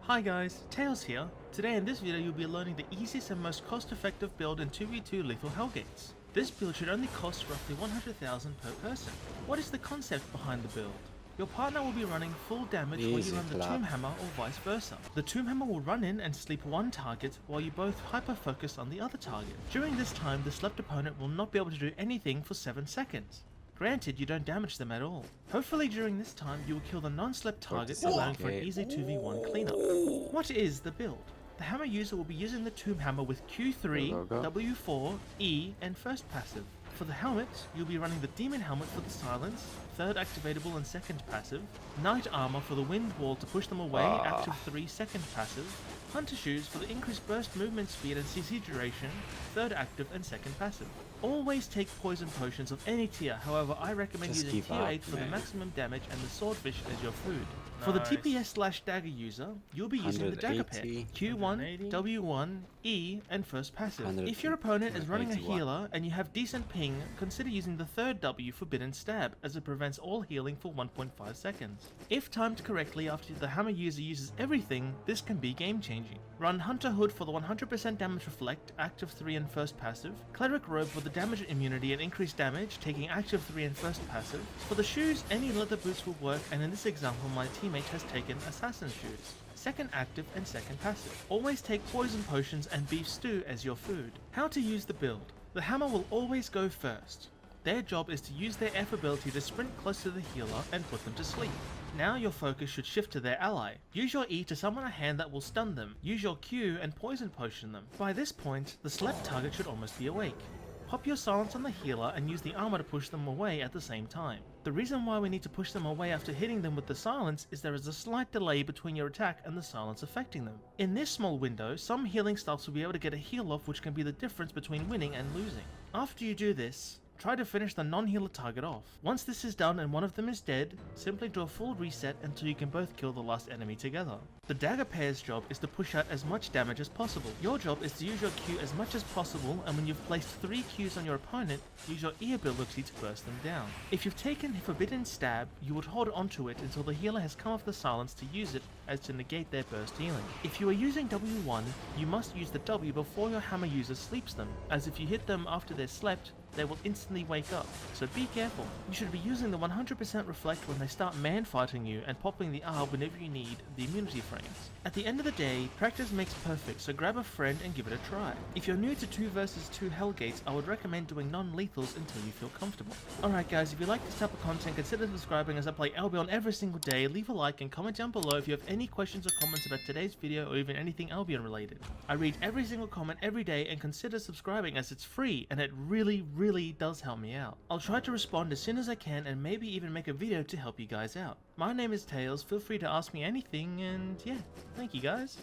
Hi guys, Tails here. Today in this video you'll be learning the easiest and most cost-effective build in 2v2 lethal Hellgates. This build should only cost roughly 100,000 per person. What is the concept behind the build? Your partner will be running full damage while you run the Tomb Hammer or vice versa. The Tomb Hammer will run in and sleep one target while you both hyper-focus on the other target. During this time, the slept opponent will not be able to do anything for 7 seconds. Granted, you don't damage them at all. Hopefully during this time you will kill the non-slept target, allowing for an easy 2v1 cleanup. What is the build? The hammer user will be using the Tomb Hammer with Q3, W4, E and first passive. For the helmet, you'll be running the Demon Helmet for the silence, third activatable and second passive, Knight Armor for the Wind Wall to push them away, active 3 second passive, Hunter Shoes for the increased burst movement speed and CC duration, third active and second passive. Always take poison potions of any tier, however I recommend using tier 8 for the maximum damage and the swordfish as your food. Nice. For the DPS/dagger user, you'll be using the dagger pair, Q1, W1, E and first passive. If your opponent is running a healer and you have decent ping, consider using the third W Forbidden Stab, as it prevents all healing for 1.5 seconds. If timed correctly after the hammer user uses everything, this can be game changing. Run Hunter Hood for the 100% damage reflect, active 3 and first passive, Cleric Robe for the damage immunity and increased damage, taking active 3 and first passive. For the shoes, any leather boots will work, and in this example my teammate has taken assassin shoes. Second active and second passive. Always take poison potions and beef stew as your food. How to use the build. The hammer will always go first. Their job is to use their F ability to sprint close to the healer and put them to sleep. Now your focus should shift to their ally. Use your E to summon a hand that will stun them. Use your Q and poison potion them. By this point, the slept target should almost be awake. Pop your silence on the healer and use the armor to push them away at the same time. The reason why we need to push them away after hitting them with the silence is there is a slight delay between your attack and the silence affecting them. In this small window, some healing staffs will be able to get a heal off, which can be the difference between winning and losing. After you do this, try to finish the non-healer target off. Once this is done and one of them is dead, simply do a full reset until you can both kill the last enemy together. The dagger pair's job is to push out as much damage as possible. Your job is to use your Q as much as possible, and when you've placed 3 Qs on your opponent, use your E ability to burst them down. If you've taken Forbidden Stab, you would hold onto it until the healer has come off the silence to use it as to negate their burst healing. If you are using W1, you must use the W before your hammer user sleeps them, as if you hit them after they're slept, they will instantly wake up, so be careful. You should be using the 100% reflect when they start man fighting you and popping the R whenever you need the immunity frames. At the end of the day, practice makes perfect, so grab a friend and give it a try. If you're new to 2 vs 2 Hellgates, I would recommend doing non-lethals until you feel comfortable. Alright guys, if you like this type of content, consider subscribing as I play Albion every single day. Leave a like and comment down below if you have any questions or comments about today's video or even anything Albion related. I read every single comment every day, and consider subscribing as it's free and it really does help me out. I'll try to respond as soon as I can and maybe even make a video to help you guys out. My name is Tails, feel free to ask me anything, and yeah, thank you guys.